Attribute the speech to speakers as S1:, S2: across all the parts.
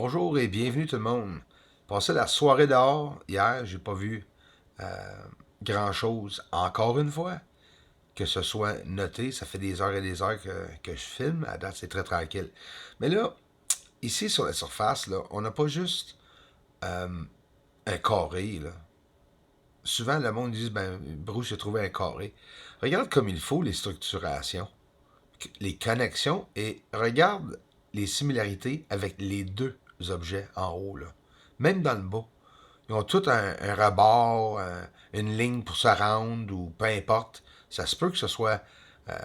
S1: Bonjour et bienvenue tout le monde. Passé la soirée dehors hier, j'ai pas vu euh, grand-chose encore une fois. Que ce soit noté, ça fait des heures et des heures que je filme. À date, c'est très tranquille. Mais là, ici sur la surface, là, on n'a pas juste un carré. Là. Souvent, le monde dit ben, Bruce, j'ai trouvé un carré. Regarde comme il faut les structurations, les connexions et regarde les similarités avec les deux objets en haut. Là. Même dans le bas. Ils ont tout un rebord, une ligne pour se rendre ou peu importe. Ça se peut que ce soit euh,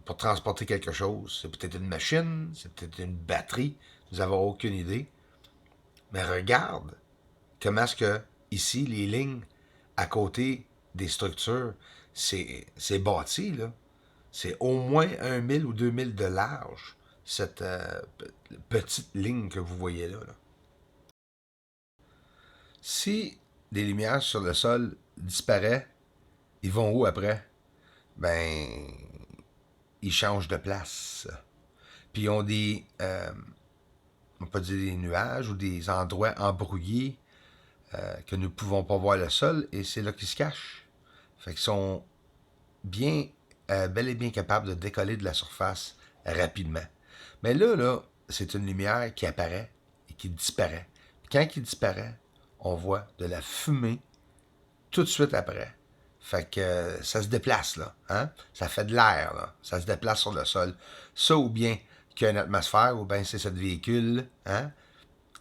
S1: pour transporter quelque chose. C'est peut-être une machine, c'est peut-être une batterie. Nous n'avons aucune idée. Mais regarde comment est-ce que ici, les lignes à côté des structures, c'est bâti, là. C'est au moins 1 000 ou 2 000 de large, cette petite ligne que vous voyez là. Là. Si des lumières sur le sol disparaissent, ils vont où après? Ben, ils changent de place. Puis ils ont on peut dire des nuages ou des endroits embrouillés que nous ne pouvons pas voir le sol et c'est là qu'ils se cachent. Fait qu'ils sont bien, bel et bien capables de décoller de la surface rapidement. Mais là, c'est une lumière qui apparaît et qui disparaît. Puis quand il disparaît, on voit de la fumée tout de suite après. Fait que ça se déplace, là. Hein? Ça fait de l'air, là. Ça se déplace sur le sol. Ça, ou bien qu'il y a une atmosphère, ou bien c'est ce véhicule. Hein?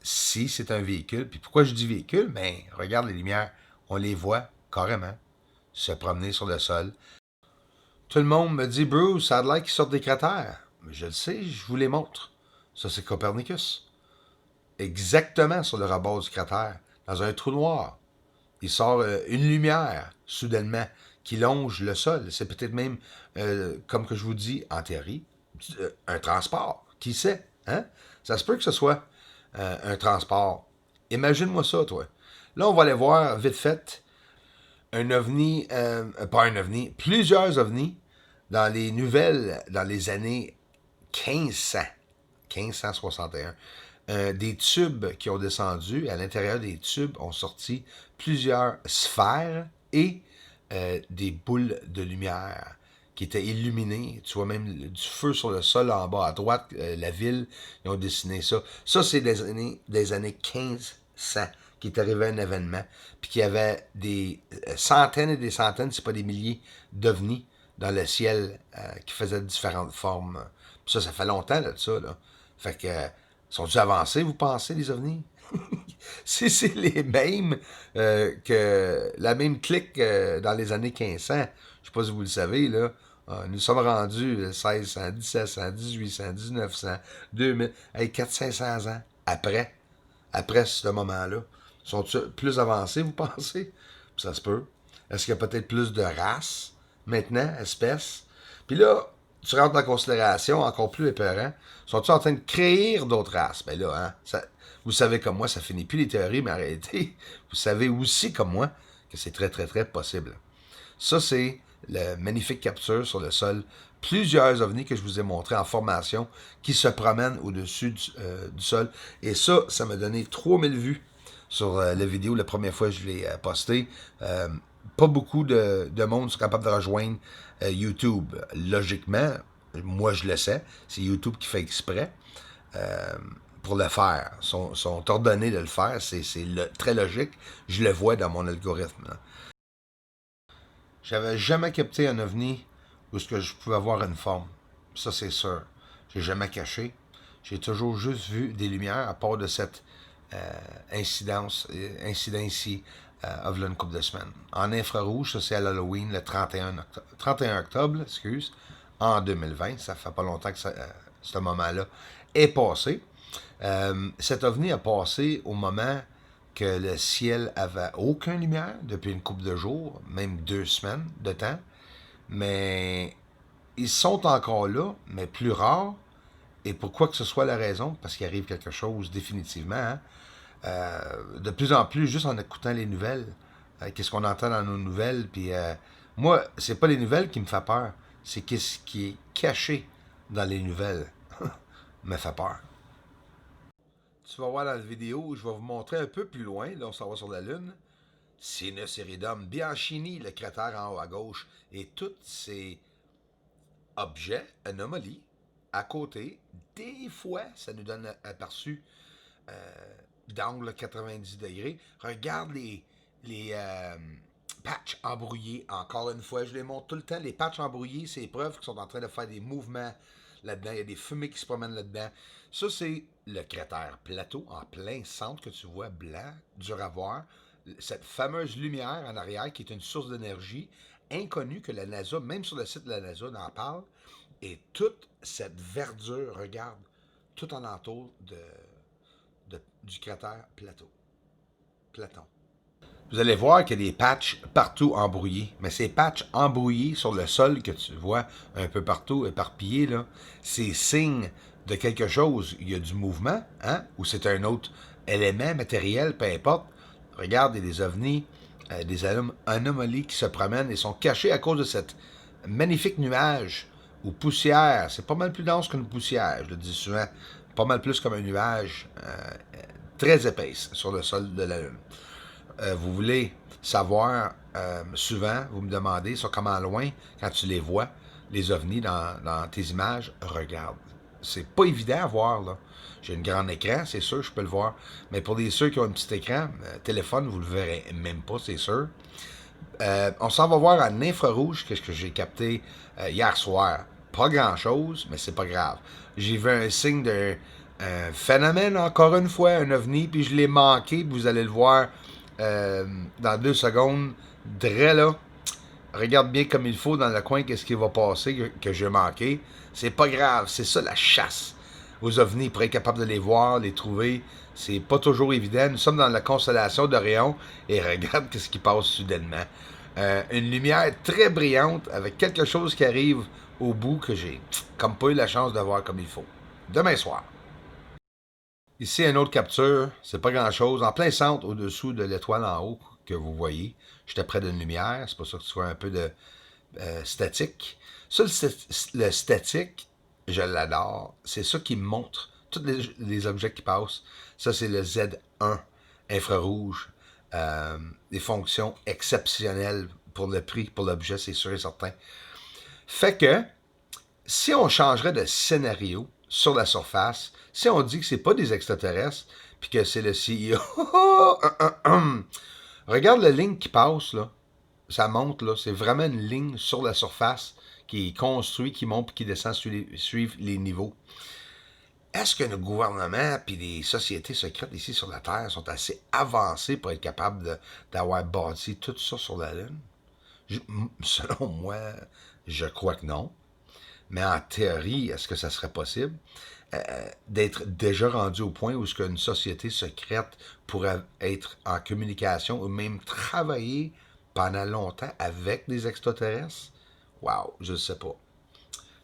S1: Si c'est un véhicule. Puis pourquoi je dis véhicule? Ben, regarde les lumières. On les voit carrément se promener sur le sol. Tout le monde me dit, Bruce, ça a l'air qu'ils sortent des cratères. Mais je le sais, je vous les montre. Ça, c'est Copernicus. Exactement sur le rebord du cratère, dans un trou noir. Il sort une lumière, soudainement, qui longe le sol. C'est peut-être même, comme que je vous dis, en théorie, un transport. Qui sait? Hein? Ça se peut que ce soit un transport. Imagine-moi ça, toi. Là, on va aller voir, vite fait, un ovni, pas un ovni, plusieurs ovnis dans les nouvelles, dans les années 1500, 1561. Des tubes qui ont descendu. À l'intérieur des tubes ont sorti plusieurs sphères et des boules de lumière qui étaient illuminées. Tu vois même du feu sur le sol en bas à droite. La ville, ils ont dessiné ça. Ça, c'est des années 1500 qui est arrivé un événement. Puis qu'il y avait des centaines et des centaines, c'est pas des milliers d'ovnis dans le ciel qui faisaient différentes formes. Puis ça fait longtemps là, de ça. Là. Fait que sont-ils avancés, vous pensez, les ovnis? Si c'est les mêmes que la même clique dans les années 1500, je ne sais pas si vous le savez, là, nous sommes rendus 1600, 1700, 1800, 1900, 2000, 400-500 ans après ce moment-là. Sont-ils plus avancés, vous pensez? Ça se peut. Est-ce qu'il y a peut-être plus de races maintenant, espèces? Puis là, tu rentres en considération encore plus épeurant. Sont-ils en train de créer d'autres races? Ben là, hein, vous savez comme moi, ça finit plus les théories, mais en réalité, vous savez aussi comme moi que c'est très, très, très possible. Ça, c'est la magnifique capture sur le sol. Plusieurs ovnis que je vous ai montrés en formation qui se promènent au-dessus du sol. Et ça m'a donné 3000 vues sur la vidéo la première fois que je l'ai posté. Pas beaucoup de monde sont capables de rejoindre YouTube. Logiquement, moi je le sais, c'est YouTube qui fait exprès pour le faire. Sont ordonnés de le faire, c'est très logique. Je le vois dans mon algorithme. Là. J'avais jamais capté un ovni où ce que je pouvais voir une forme. Ça, c'est sûr. J'ai jamais caché. J'ai toujours juste vu des lumières à part de cette incident ici, une couple de semaines. En infrarouge, ça c'est à l'Halloween, le 31 octobre, excuse, en 2020. Ça fait pas longtemps que ce moment-là est passé. Cet ovni a passé au moment que le ciel avait aucune lumière depuis une couple de jours, même 2 semaines de temps. Mais ils sont encore là, mais plus rares. Et pourquoi que ce soit la raison? Parce qu'il arrive quelque chose définitivement. Hein? De plus en plus, juste en écoutant les nouvelles, qu'est-ce qu'on entend dans nos nouvelles. Puis moi, c'est pas les nouvelles qui me fait peur, c'est qu'est-ce qui est caché dans les nouvelles me fait peur. tu vas voir dans la vidéo, je vais vous montrer un peu plus loin, là on s'en va sur la Lune, Sinus Iridum Bianchini, le cratère en haut à gauche, et tous ces objets, anomalies, à côté, des fois, ça nous donne un aperçu d'angle 90 degrés. Regarde les patchs embrouillés, encore une fois, je les montre tout le temps. Les patchs embrouillés, c'est preuve qu'ils sont en train de faire des mouvements là-dedans. Il y a des fumées qui se promènent là-dedans. Ça, c'est le cratère plateau en plein centre que tu vois blanc, dur à voir. Cette fameuse lumière en arrière qui est une source d'énergie inconnue que la NASA, même sur le site de la NASA, n'en parle. Et toute cette verdure, regarde, tout en entour du cratère Platon. Vous allez voir qu'il y a des patchs partout embrouillés. Mais ces patchs embrouillés sur le sol que tu vois un peu partout éparpillés, là, c'est signe de quelque chose. Il y a du mouvement, hein? Ou c'est un autre élément matériel, peu importe. Regarde, il y a des ovnis, des anomalies qui se promènent et sont cachés à cause de cette magnifique nuage ou poussière. C'est pas mal plus dense qu'une poussière, je le dis souvent. Pas mal plus comme un nuage très épaisse sur le sol de la Lune. Vous voulez savoir, souvent, vous me demandez, sur comment loin, quand tu les vois, les ovnis dans tes images, regarde. C'est pas évident à voir, là. J'ai un grand écran, c'est sûr, je peux le voir. Mais pour ceux qui ont un petit écran, téléphone, vous le verrez même pas, c'est sûr. On s'en va voir en infrarouge, qu'est-ce que j'ai capté hier soir. Pas grand-chose, mais c'est pas grave. J'ai vu un signe d'un phénomène, encore une fois, un ovni, puis je l'ai manqué, puis vous allez le voir dans 2 secondes. Dre là, regarde bien comme il faut dans le coin qu'est-ce qui va passer que j'ai manqué. C'est pas grave, c'est ça la chasse aux ovnis, pour être capable de les voir, les trouver. C'est pas toujours évident. Nous sommes dans la constellation d'Orion et regarde ce qui passe soudainement. Une lumière très brillante avec quelque chose qui arrive au bout que j'ai comme pas eu la chance de voir comme il faut. Demain soir. Ici, une autre capture. C'est pas grand-chose. En plein centre, au-dessous de l'étoile en haut que vous voyez. J'étais près d'une lumière. C'est pour ça que tu vois un peu de statique. Ça, le statique, je l'adore. C'est ça qui me montre tous les objets qui passent. Ça, c'est le Z1 infrarouge. Des fonctions exceptionnelles pour le prix, pour l'objet, c'est sûr et certain. Fait que, si on changerait de scénario sur la surface, si on dit que c'est pas des extraterrestres, puis que c'est le CEO, regarde la ligne qui passe, là. Ça monte, là. C'est vraiment une ligne sur la surface qui est construite, qui monte et qui descend suivre les niveaux. Est-ce que nos gouvernements et les sociétés secrètes ici sur la Terre sont assez avancés pour être capables d'avoir bâti tout ça sur la Lune? Selon moi, je crois que non. Mais en théorie, est-ce que ça serait possible d'être déjà rendu au point où ce qu'une société secrète pourrait être en communication ou même travailler pendant longtemps avec des extraterrestres? Wow, je ne sais pas.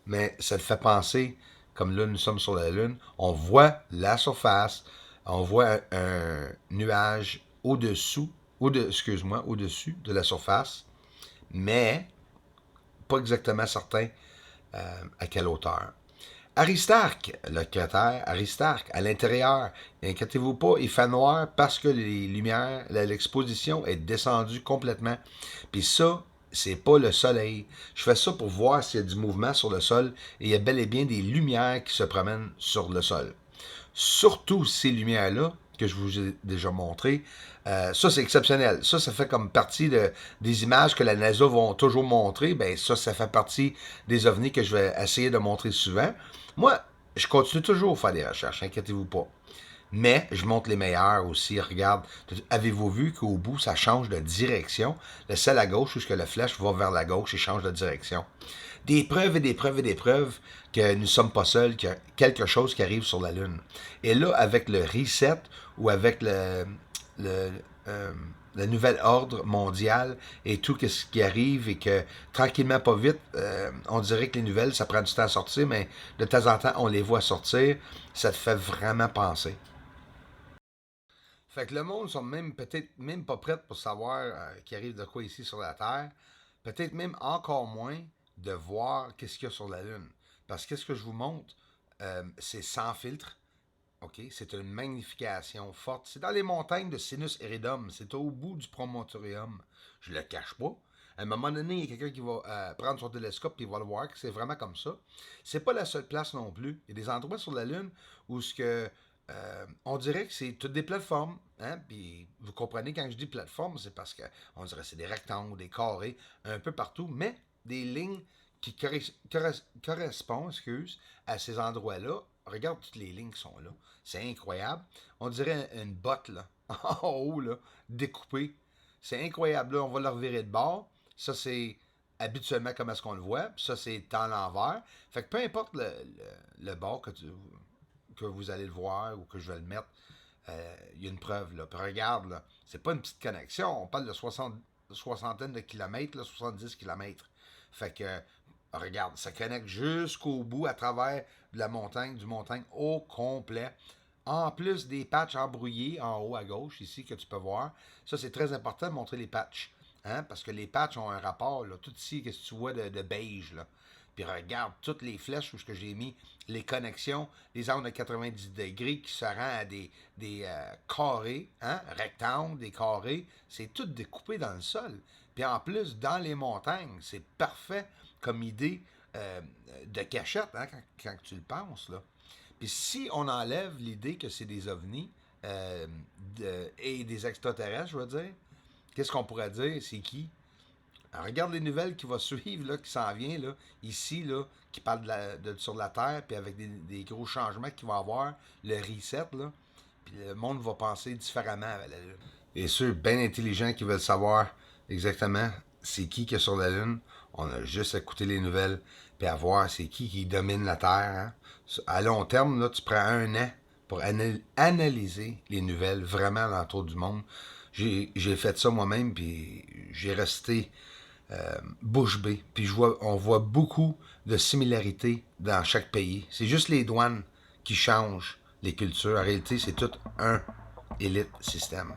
S1: Mais ça te fait penser, comme là nous sommes sur la Lune, on voit la surface, on voit un nuage au-dessus de la surface, mais pas exactement certain à quelle hauteur. Aristarque, le cratère Aristarque, à l'intérieur, inquiétez-vous pas, il fait noir parce que les lumières, l'exposition est descendue complètement. Puis ça, c'est pas le soleil. Je fais ça pour voir s'il y a du mouvement sur le sol et il y a bel et bien des lumières qui se promènent sur le sol. Surtout ces lumières-là, que je vous ai déjà montrées, ça c'est exceptionnel. Ça fait comme partie des images que la NASA vont toujours montrer. Ben ça fait partie des ovnis que je vais essayer de montrer souvent. Moi, je continue toujours à faire des recherches, inquiétez-vous pas. Mais je montre les meilleurs aussi. Regarde, avez-vous vu qu'au bout, ça change de direction? Le ciel à gauche, puisque la flèche va vers la gauche et change de direction. Des preuves et des preuves et des preuves que nous ne sommes pas seuls, qu'il y a quelque chose qui arrive sur la Lune. Et là, avec le reset ou avec le, le nouvel ordre mondial et tout ce qui arrive et que tranquillement, pas vite, on dirait que les nouvelles, ça prend du temps à sortir, mais de temps en temps, on les voit sortir. Ça te fait vraiment penser. Fait que le monde sont même peut-être même pas prêts pour savoir qu'il arrive de quoi ici sur la Terre. Peut-être même encore moins de voir qu'est-ce qu'il y a sur la Lune. Parce que ce que je vous montre, c'est sans filtre. OK? C'est une magnification forte. C'est dans les montagnes de Sinus Eridum. C'est au bout du promontorium. Je le cache pas. À un moment donné, il y a quelqu'un qui va prendre son télescope et il va le voir que c'est vraiment comme ça. C'est pas la seule place non plus. Il y a des endroits sur la Lune où on dirait que c'est toutes des plateformes. Hein? Puis vous comprenez quand je dis plateforme, c'est parce qu'on dirait que c'est des rectangles, des carrés, un peu partout, mais des lignes qui correspondent, à ces endroits-là. Regarde toutes les lignes qui sont là. C'est incroyable. On dirait une botte, là, en haut, là, découpée. C'est incroyable, là. On va le revirer de bord. Ça, c'est habituellement comme est-ce qu'on le voit. Puis ça, c'est à l'envers. Fait que peu importe le bord que vous allez le voir ou que je vais le mettre, il y a une preuve, là. Puis regarde, là. C'est pas une petite connexion. On parle de soixantaine de kilomètres, là, 70 kilomètres. Fait que, regarde, ça connecte jusqu'au bout à travers de la montagne, du montagne au complet. En plus des patchs embrouillés en haut à gauche, ici, que tu peux voir. Ça, c'est très important de montrer les patchs. Hein? Parce que les patchs ont un rapport, là. Tout ici, qu'est-ce que tu vois de beige, là. Puis regarde toutes les flèches où j'ai mis les connexions, les angles de 90 degrés qui se rend à des carrés, hein, rectangles, des carrés. C'est tout découpé dans le sol. Puis en plus, dans les montagnes, c'est parfait comme idée de cachette, hein, quand tu le penses, là. Puis si on enlève l'idée que c'est des ovnis et des extraterrestres, je veux dire, qu'est-ce qu'on pourrait dire? C'est qui? Alors, regarde les nouvelles qui vont suivre, là, qui s'en vient, là, ici, là, qui parlent sur la Terre, puis avec des gros changements qu'il va y avoir, le reset, là, puis le monde va penser différemment à la Lune. Et ceux bien intelligents qui veulent savoir exactement c'est qui est sur la Lune, on a juste à écouter les nouvelles, puis à voir c'est qui domine la Terre. Hein. À long terme, là, tu prends un an pour analyser les nouvelles vraiment dans l'entour du monde. J'ai fait ça moi-même, puis j'ai resté bouche bée. Puis on voit beaucoup de similarités dans chaque pays. C'est juste les douanes qui changent les cultures. En réalité, c'est tout un élite système.